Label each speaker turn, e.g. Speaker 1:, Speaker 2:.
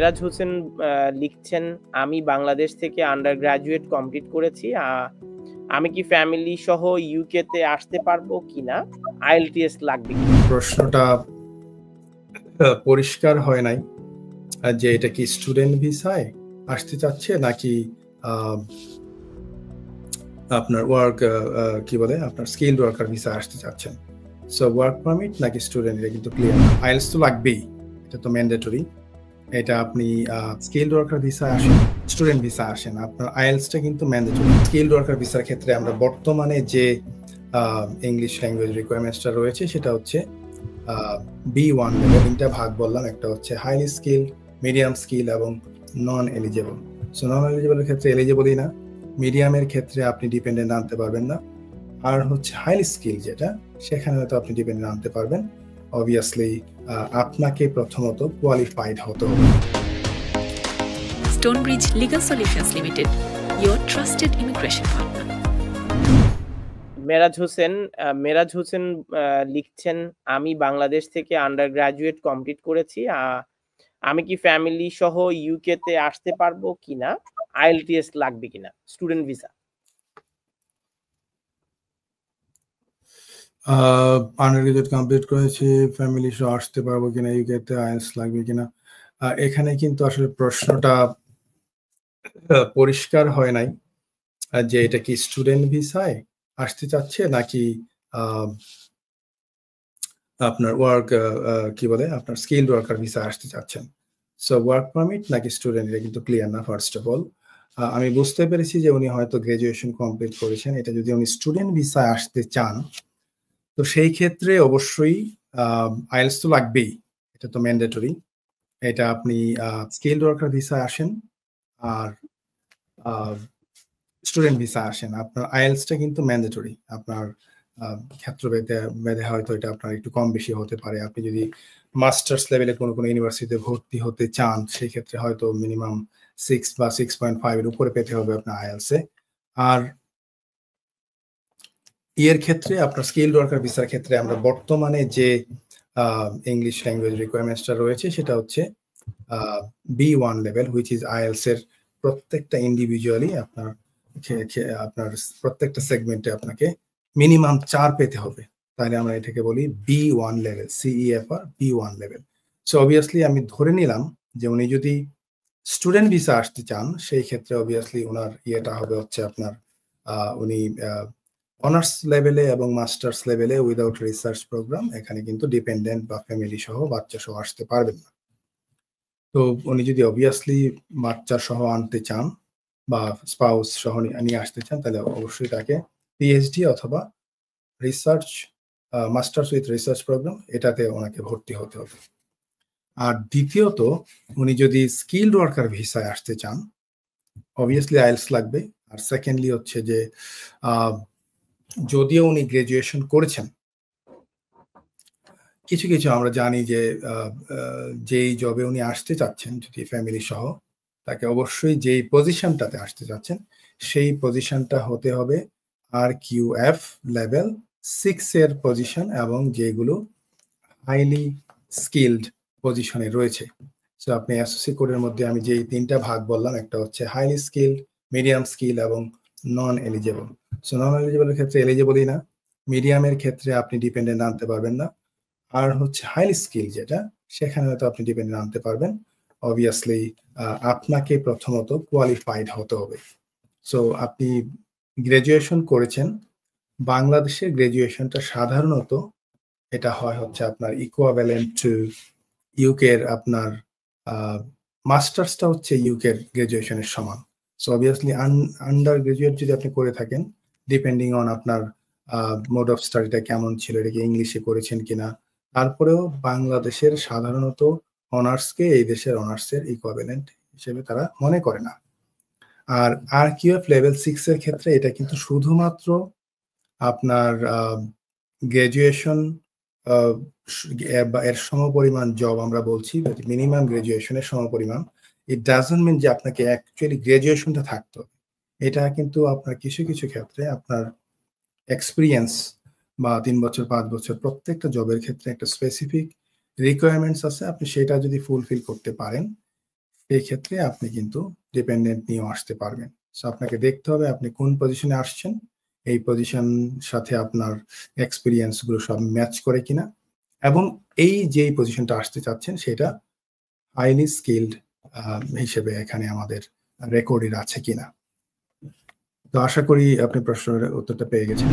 Speaker 1: মেরাজ হোসেন লিখছেন, আমি বাংলাদেশ থেকে আন্ডার গ্র্যাজুয়েট কমপ্লিট করেছি। আমি কি ফ্যামিলি সহ ইউকে তে আসতে পারবো কিনা? আইএলটিএস লাগবে কি?
Speaker 2: প্রশ্নটা পরিষ্কার হয় নাই যে এটা কি স্টুডেন্ট ভিসায় আসতে চাচ্ছে নাকি আপনার ওয়ার্ক কি বলে আপনার স্কিলড ওয়ার্কার ভিসা আসতে চাচ্ছেন। সো ওয়ার্ক পারমিট নাকি স্টুডেন্ট এটা কিন্তু ক্লিয়ার। আইএলটিএস তো লাগবেই, এটা তো ম্যান্ডেটরি। এটা আপনি স্কিলড ওয়ার্কার ভিসা আসেন, স্টুডেন্ট ভিসা আসেন, আপনার আইএলটিএসটা কিন্তু ম্যান্ডেটরি। স্কিলড ওয়ার্কার ভিসার ক্ষেত্রে আমরা বর্তমানে যে ইংলিশ ল্যাঙ্গুয়েজ রিকোয়ারমেন্টসটা রয়েছে সেটা হচ্ছে B1 লেভেল। তিনটা ভাগ বললাম, একটা হচ্ছে হাইলি স্কিল, মিডিয়াম স্কিল এবং নন এলিজেবল। সো নন এলিজেবলের ক্ষেত্রে এলিজেবলই না, মিডিয়ামের ক্ষেত্রে আপনি ডিপেন্ডেন্ট আনতে পারবেন না, আর হচ্ছে হাইলি স্কিল যেটা সেখানে হয়তো আপনি ডিপেন্ডেন্ট আনতে পারবেন। অবভিয়াসলি আপনাকে প্রথমত কোয়ালিফাইড হতে হবে।
Speaker 3: Stonebridge Legal Solutions Limited, your trusted immigration partner.
Speaker 1: মেরাজ হোসেন লিখছেন, আমি বাংলাদেশ থেকে আন্ডার গ্র্যাজুয়েট কমপ্লিট করেছি। আমি কি ফ্যামিলি সহ ইউকে তে আসতে পারবো কিনা? আইএলটিএস লাগবে কিনা? Student visa.
Speaker 2: Under graduate complete করেছি, ফ্যামিলি সহ আসতে পারবো কিনা ইউকে তে, আইএলটিএস লাগবে কিনা। এখানে কিন্তু আসলে প্রশ্নটা পরিষ্কার হয় নাই যে এটা কি স্টুডেন্ট ভিসায় আসতে চাচ্ছে নাকি আপনার ওয়ার্ক কি বলে আপনার স্কিলড ওয়ার্কার ভিসা আসতে চাচ্ছেন। সো ওয়ার্ক পারমিট নাকি স্টুডেন্ট এটা কিন্তু ক্লিয়ার না। ফার্স্ট অফ অল আমি বুঝতে পেরেছি যে উনি হয়তো গ্রাজুয়েশন কমপ্লিট করেছেন। এটা যদি উনি স্টুডেন্ট ভিসা আসতে চান তো সেই ক্ষেত্রে অবশ্যই আইএলটিএস তো লাগবেই, এটা তো ম্যান্ডেটরি। এটা আপনি স্কিলড ওয়ার্কার ভিসা আসেন আর স্টুডেন্ট ভিসা আসেন, আপনার আইএলটিএসটা কিন্তু ম্যান্ডেটরি। আপনার ক্ষেত্র ভেদে হয়তো এটা আপনার একটু কম বেশি হতে পারে। আপনি যদি মাস্টার্স লেভেলে কোনো ইউনিভার্সিটিতে ভর্তি হতে চান সেই ক্ষেত্রে হয়তো মিনিমাম 6 বা 6.5 এর উপরে পেতে হবে আপনার আইএলটিএস-এ। আর এর ক্ষেত্রে আপনার স্কিলড ওয়ার্কার ভিসার ক্ষেত্রে আমরা বর্তমানে যে ইংলিশ ল্যাঙ্গুয়েজ রিকোয়ারমেন্টসটা রয়েছে সেটা হচ্ছে B1 লেভেল, হুইচ ইজ আইএলটিএস-এর প্রত্যেকটা ইন্ডিভিজুয়ালি আপনার প্রত্যেকটা সেগমেন্টে আপনাকে মিনিমাম 4 পেতে হবে, তাহলে আমরা এটাকে বলি B1 level, CEFR B1 level. So obviously আমি ধরে নিলাম যে উনি যদি স্টুডেন্ট ভিসা আসতে চান সেই ক্ষেত্রে অবভিয়াসলি ওনার ইয়েটা হবে হচ্ছে আপনার উনি অনার্স লেভেলে এবং মাস্টার্স লেভেলে উইদাউট রিসার্চ প্রোগ্রাম, এখানে কিন্তু ডিপেন্ডেন্ট বা ফ্যামিলি সহ বাচ্চা সহ আসতে পারবেন না। তো উনি যদি অবভিয়াসলি বাচ্চা সহ আনতে চান বা স্পাউস সহ নিয়ে আসতে চান তাহলে অবশ্যই তাকে পিএইচডি অথবা research masters with research program এটাতে ওনাকে ভর্তি হতে হবে। আর দ্বিতীয়ত উনি যদি স্কিলড ওয়ার্কার ভিসায় আসতে চান অবভিয়াসলি আইএলটিএস লাগবে। আর সেকেন্ডলি হচ্ছে যে যদিও উনি গ্রাজুয়েশন করেছেন, কিছু কিছু আমরা জানি যে যেই জবে উনি আসতে চাচ্ছেন যদি ফ্যামিলি সহ তাকে অবশ্যই যেই পজিশনটাতে আসতে চাচ্ছেন সেই পজিশনটা হতে হবে RQF লেভেল 6 এর পজিশন এবং যেগুলো হাইলি স্কিলড পজিশনে রয়েছে। সো আপনি এসওসি কোডের মধ্যে আমি যেই তিনটা ভাগ বললাম, একটা হচ্ছে হাইলি স্কিলড, মিডিয়াম স্কিল এবং নন এলিজেবল। সো নন এলিজেবলের ক্ষেত্রে এলিজেবলই না, মিডিয়ামের ক্ষেত্রে আপনি ডিপেন্ডেন্ট আনতে পারবেন না, আর হচ্ছে হাইলি স্কিল যেটা সেখানে হয়তো আপনি ডিপেন্ডেন্ট আনতে পারবেন। অবভিয়াসলি আপনাকে প্রথমত কোয়ালিফাইড হতে হবে। সো আপনি গ্রাজুয়েশন করেছেন, বাংলাদেশের গ্রাজুয়েশনটা সাধারণত এটা হয় হচ্ছে আপনার ইকুইভ্যালেন্ট টু ইউকের আপনার মাস্টার্সটা হচ্ছে ইউকের গ্রাজুয়েশনের সমান। সো অবভিয়াসলি আন্ডার গ্রাজুয়েট যদি আপনি করে থাকেন ডিপেন্ডিং অন আপনার মোড অফ স্টাডিটা কেমন ছিল, এটাকে ইংলিশে করেছেন কিনা, তারপরেও বাংলাদেশের সাধারণত অনার্সকে এই দেশের অনার্সের ইকুইভ্যালেন্ট হিসেবে তারা মনে করে না। আর RQF লেভেল 6 এর ক্ষেত্রে এটা কিন্তু শুধুমাত্র আপনার গ্রাজুয়েশন এর সমপরিমাণ জব আমরা বলছি, মিনিমাম গ্রাজুয়েশনের সমপরিমাণ। ইট ডাজন্ট মিন যে আপনাকে অ্যাকচুয়ালি গ্রাজুয়েশনটা থাকতো, এটা কিন্তু আপনার কিছু কিছু ক্ষেত্রে আপনার এক্সপিরিয়েন্স বা 3 বছর 5 বছর প্রত্যেকটা জবের ক্ষেত্রে একটা স্পেসিফিক রিকোয়ারমেন্টস আছে, আপনি সেটা যদি ফুলফিল করতে পারেন সেই ক্ষেত্রে আপনি কিন্তু ডিপেন্ডেন্ট নিয়েও আসতে পারবেন। সো আপনাকে দেখতে হবে আপনি কোন পজিশনে আসছেন, এই পজিশন সাথে আপনার এক্সপেরিয়েন্স গুলো সব ম্যাচ করে কিনা, এবং এই যেই পজিশনটা আসতে চাচ্ছেন সেটা হাইলি স্কিলড হিসেবে এখানে আমাদের রেকর্ডেড আছে কিনা। তো আশা করি আপনি প্রশ্নের উত্তরটা পেয়ে গেছেন।